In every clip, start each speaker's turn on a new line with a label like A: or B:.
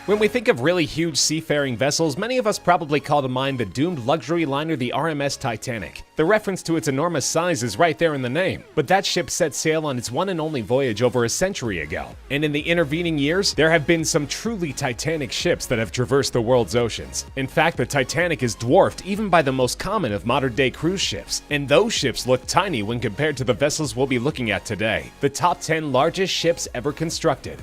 A: When we think of really huge seafaring vessels, many of us probably call to mind the doomed luxury liner the RMS Titanic. The reference to its enormous size is right there in the name, but that ship set sail on its one and only voyage over a century ago. And in the intervening years, there have been some truly titanic ships that have traversed the world's oceans. In fact, the Titanic is dwarfed even by the most common of modern-day cruise ships, and those ships look tiny when compared to the vessels we'll be looking at today. The top 10 largest ships ever constructed.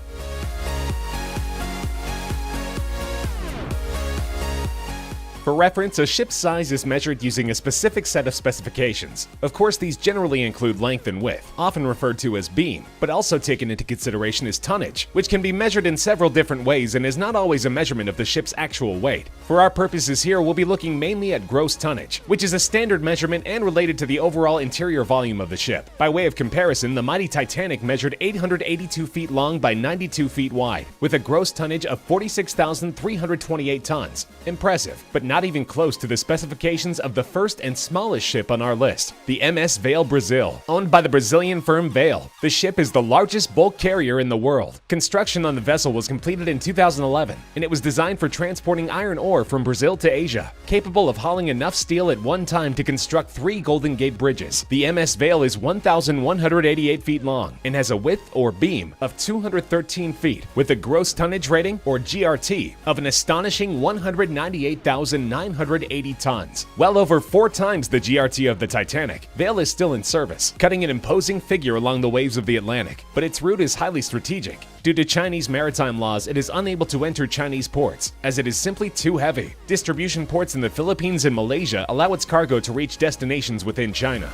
A: For reference, a ship's size is measured using a specific set of specifications. Of course, these generally include length and width, often referred to as beam, but also taken into consideration is tonnage, which can be measured in several different ways and is not always a measurement of the ship's actual weight. For our purposes here, we'll be looking mainly at gross tonnage, which is a standard measurement and related to the overall interior volume of the ship. By way of comparison, the mighty Titanic measured 882 feet long by 92 feet wide, with a gross tonnage of 46,328 tons. Impressive, but not even close to the specifications of the first and smallest ship on our list, the MS Vale Brazil, owned by the Brazilian firm Vale. The ship is the largest bulk carrier in the world. Construction on the vessel was completed in 2011, and it was designed for transporting iron ore from Brazil to Asia, capable of hauling enough steel at one time to construct 3 Golden Gate bridges. The MS Vale is 1,188 feet long and has a width or beam of 213 feet, with a gross tonnage rating, or GRT, of an astonishing 198,980 tons. Well over 4 times the GRT of the Titanic, Vale is still in service, cutting an imposing figure along the waves of the Atlantic, but its route is highly strategic. Due to Chinese maritime laws, it is unable to enter Chinese ports, as it is simply too heavy. Distribution ports in the Philippines and Malaysia allow its cargo to reach destinations within China.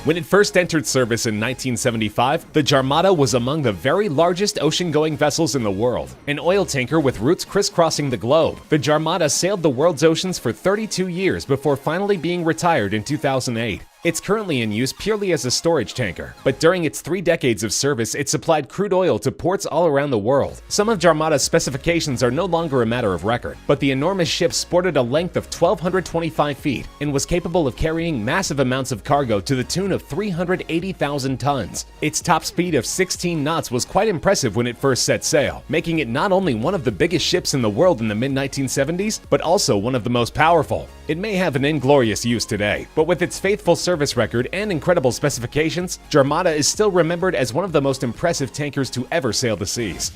A: When it first entered service in 1975, the Jarmada was among the very largest ocean-going vessels in the world, an oil tanker with routes crisscrossing the globe. The Jarmada sailed the world's oceans for 32 years before finally being retired in 2008. It's currently in use purely as a storage tanker, but during its 3 decades of service, it supplied crude oil to ports all around the world. Some of Jarmada's specifications are no longer a matter of record, but the enormous ship sported a length of 1,225 feet and was capable of carrying massive amounts of cargo to the tune of 380,000 tons. Its top speed of 16 knots was quite impressive when it first set sail, making it not only one of the biggest ships in the world in the mid-1970s, but also one of the most powerful. It may have an inglorious use today, but with its faithful service record and incredible specifications, Jarmada is still remembered as one of the most impressive tankers to ever sail the seas.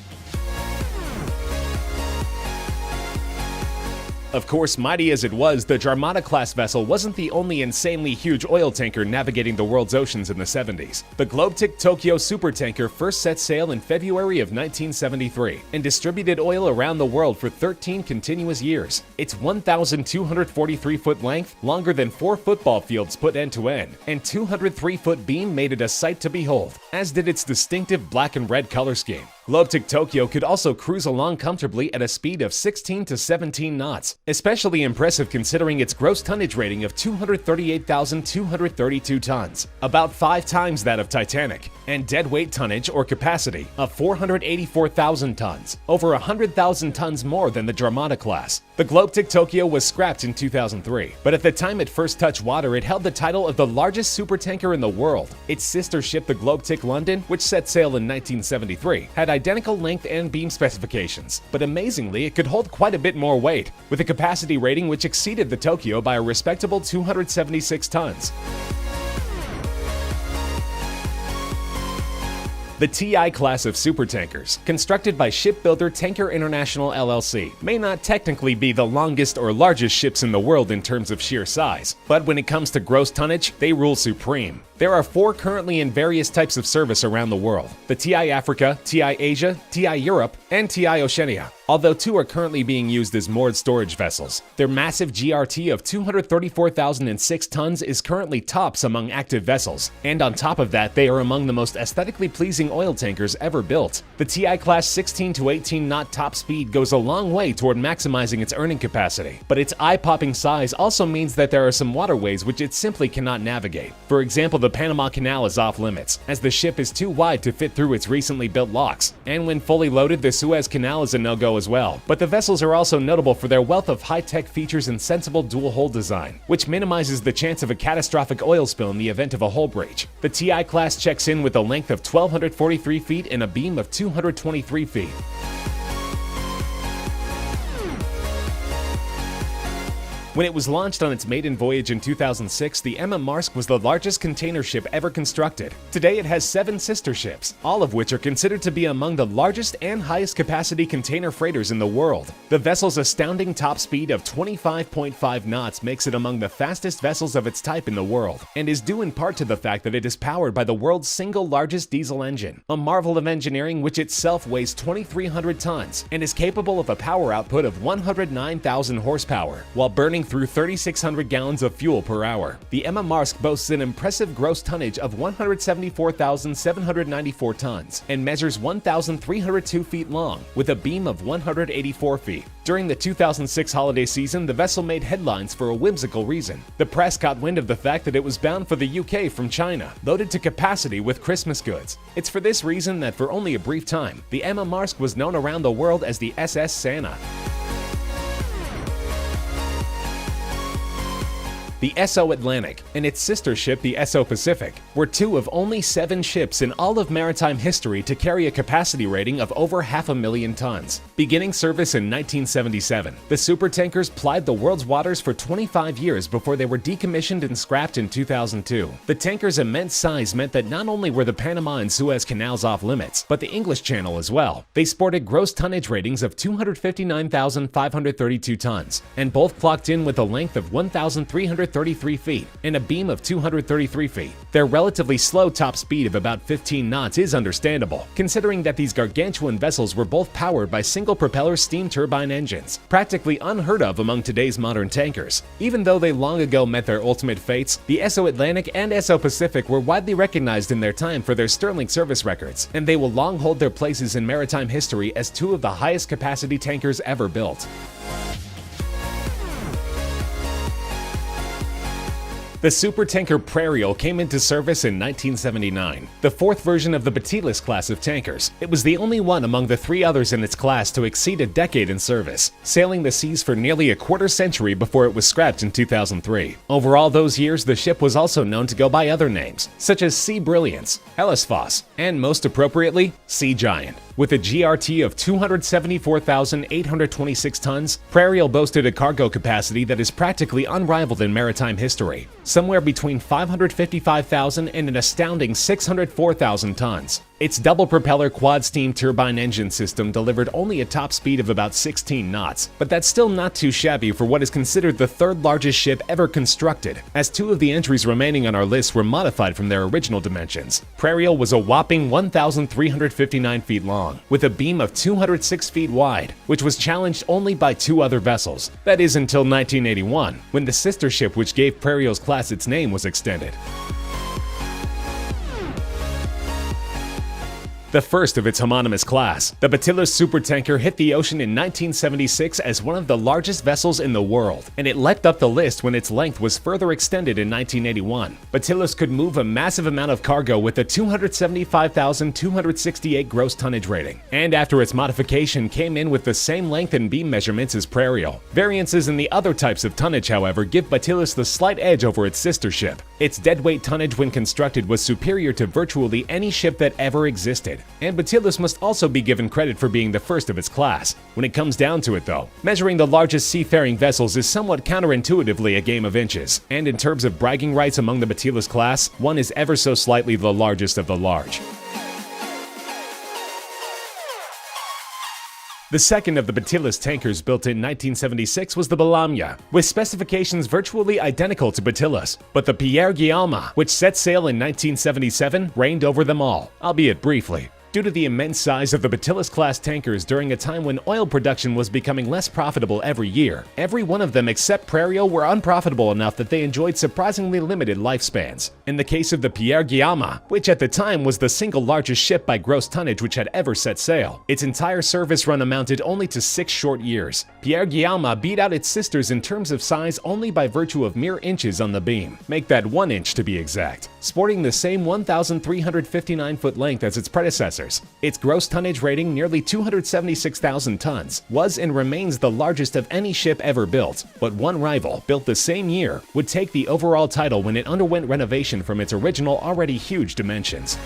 A: Of course, mighty as it was, the Jarmada-class vessel wasn't the only insanely huge oil tanker navigating the world's oceans in the 70s. The Globetic Tokyo supertanker first set sail in February of 1973 and distributed oil around the world for 13 continuous years. Its 1,243-foot length, longer than 4 football fields put end-to-end, and 203-foot beam made it a sight to behold, as did its distinctive black and red color scheme. Globetic Tokyo could also cruise along comfortably at a speed of 16 to 17 knots, especially impressive considering its gross tonnage rating of 238,232 tons, about 5 times that of Titanic, and deadweight tonnage or capacity of 484,000 tons, over 100,000 tons more than the Jarmada class. The Globetic Tokyo was scrapped in 2003, but at the time it first touched water, it held the title of the largest supertanker in the world. Its sister ship, the Globetic London, which set sail in 1973, had identical length and beam specifications, but amazingly it could hold quite a bit more weight, with a capacity rating which exceeded the Tokyo by a respectable 276 tons. The TI class of supertankers, constructed by shipbuilder Tanker International LLC, may not technically be the longest or largest ships in the world in terms of sheer size, but when it comes to gross tonnage, they rule supreme. There are 4 currently in various types of service around the world: the TI Africa, TI Asia, TI Europe, and TI Oceania, although 2 are currently being used as moored storage vessels. Their massive GRT of 234,006 tons is currently tops among active vessels, and on top of that, they are among the most aesthetically pleasing oil tankers ever built. The TI class 16 to 18 knot top speed goes a long way toward maximizing its earning capacity, but its eye-popping size also means that there are some waterways which it simply cannot navigate. For example, the Panama Canal is off limits, as the ship is too wide to fit through its recently built locks, and when fully loaded, the Suez Canal is a no-go as well. But the vessels are also notable for their wealth of high-tech features and sensible dual-hull design, which minimizes the chance of a catastrophic oil spill in the event of a hull breach. The TI class checks in with a length of 1,243 feet and a beam of 223 feet. When it was launched on its maiden voyage in 2006, the Emma Marsk was the largest container ship ever constructed. Today it has 7 sister ships, all of which are considered to be among the largest and highest capacity container freighters in the world. The vessel's astounding top speed of 25.5 knots makes it among the fastest vessels of its type in the world, and is due in part to the fact that it is powered by the world's single largest diesel engine, a marvel of engineering which itself weighs 2,300 tons and is capable of a power output of 109,000 horsepower, while burning through 3,600 gallons of fuel per hour. The Emma Marsk boasts an impressive gross tonnage of 174,794 tons and measures 1,302 feet long, with a beam of 184 feet. During the 2006 holiday season, the vessel made headlines for a whimsical reason. The press caught wind of the fact that it was bound for the UK from China, loaded to capacity with Christmas goods. It's for this reason that for only a brief time, the Emma Marsk was known around the world as the SS Santa. The Esso Atlantic and its sister ship, the Esso Pacific, were 2 of only 7 ships in all of maritime history to carry a capacity rating of over 500,000 tons. Beginning service in 1977, the supertankers plied the world's waters for 25 years before they were decommissioned and scrapped in 2002. The tanker's immense size meant that not only were the Panama and Suez canals off limits, but the English Channel as well. They sported gross tonnage ratings of 259,532 tons, and both clocked in with a length of 1,333 feet and a beam of 233 feet. Their relatively slow top speed of about 15 knots is understandable, considering that these gargantuan vessels were both powered by single-propeller steam turbine engines, practically unheard of among today's modern tankers. Even though they long ago met their ultimate fates, the Esso Atlantic and Esso Pacific were widely recognized in their time for their sterling service records, and they will long hold their places in maritime history as 2 of the highest capacity tankers ever built. The supertanker Prairial came into service in 1979, the 4th version of the Batilus class of tankers. It was the only one among the 3 others in its class to exceed a decade in service, sailing the seas for nearly a quarter century before it was scrapped in 2003. Over all those years, the ship was also known to go by other names, such as Sea Brilliance, Hellesphos, and most appropriately, Sea Giant. With a GRT of 274,826 tons, Prairial boasted a cargo capacity that is practically unrivaled in maritime history, somewhere between 555,000 and an astounding 604,000 tons. Its double-propeller quad-steam turbine engine system delivered only a top speed of about 16 knots, but that's still not too shabby for what is considered the 3rd largest ship ever constructed, as 2 of the entries remaining on our list were modified from their original dimensions. Prairial was a whopping 1,359 feet long, with a beam of 206 feet wide, which was challenged only by 2 other vessels. That is until 1981, when the sister ship which gave Prairial's class its name was extended. The first of its homonymous class, the Batilus supertanker hit the ocean in 1976 as one of the largest vessels in the world, and it leapt up the list when its length was further extended in 1981. Batilus could move a massive amount of cargo with a 275,268 gross tonnage rating, and after its modification came in with the same length and beam measurements as Prairial. Variances in the other types of tonnage, however, give Batilus the slight edge over its sister ship. Its deadweight tonnage when constructed was superior to virtually any ship that ever existed, and Batilus must also be given credit for being the first of its class. When it comes down to it though, measuring the largest seafaring vessels is somewhat counterintuitively a game of inches, and in terms of bragging rights among the Batilus class, one is ever so slightly the largest of the large. The second of the Batilus tankers built in 1976 was the Balamya, with specifications virtually identical to Batilus, but the Pierre Guillaume, which set sail in 1977, reigned over them all, albeit briefly. Due to the immense size of the Batilus-class tankers during a time when oil production was becoming less profitable every year, every one of them except Prairial were unprofitable enough that they enjoyed surprisingly limited lifespans. In the case of the Pierre Guillaume, which at the time was the single largest ship by gross tonnage which had ever set sail, its entire service run amounted only to 6 short years. Pierre Guillaume beat out its sisters in terms of size only by virtue of mere inches on the beam. Make that 1 inch to be exact. sporting the same 1,359-foot length as its predecessors. Its gross tonnage rating, nearly 276,000 tons, was and remains the largest of any ship ever built, but one rival, built the same year, would take the overall title when it underwent renovation from its original already huge dimensions.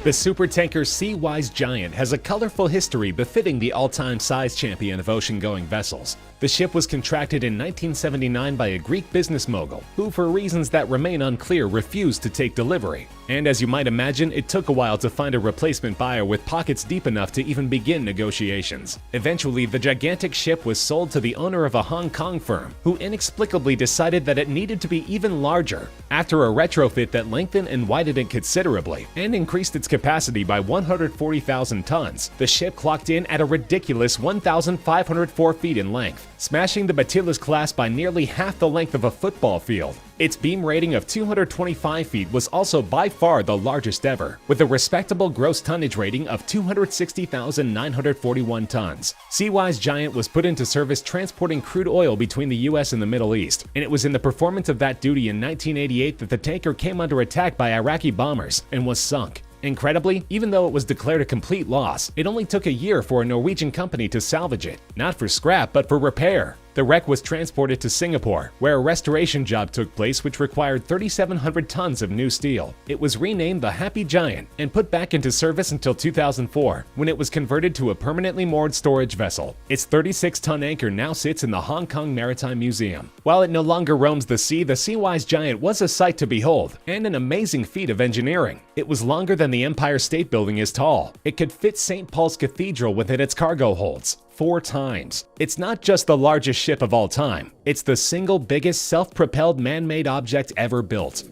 A: The supertanker Seawise Giant has a colorful history befitting the all-time size champion of ocean-going vessels. The ship was contracted in 1979 by a Greek business mogul, who for reasons that remain unclear refused to take delivery. And as you might imagine, it took a while to find a replacement buyer with pockets deep enough to even begin negotiations. Eventually, the gigantic ship was sold to the owner of a Hong Kong firm, who inexplicably decided that it needed to be even larger. After a retrofit that lengthened and widened it considerably, and increased its capacity by 140,000 tons, the ship clocked in at a ridiculous 1,504 feet in length, smashing the Batylus class by nearly half the length of a football field. Its beam rating of 225 feet was also by far the largest ever, with a respectable gross tonnage rating of 260,941 tons. Seawise Giant was put into service transporting crude oil between the US and the Middle East, and it was in the performance of that duty in 1988 that the tanker came under attack by Iraqi bombers and was sunk. Incredibly, even though it was declared a complete loss, it only took a year for a Norwegian company to salvage it, not for scrap but for repair. The wreck was transported to Singapore, where a restoration job took place which required 3,700 tons of new steel. It was renamed the Happy Giant and put back into service until 2004, when it was converted to a permanently moored storage vessel. Its 36-ton anchor now sits in the Hong Kong Maritime Museum. While it no longer roams the sea, the Seawise Giant was a sight to behold, and an amazing feat of engineering. It was longer than the Empire State Building is tall. It could fit St. Paul's Cathedral within its cargo holds 4 times. It's not just the largest ship of all time, it's the single biggest self-propelled man-made object ever built.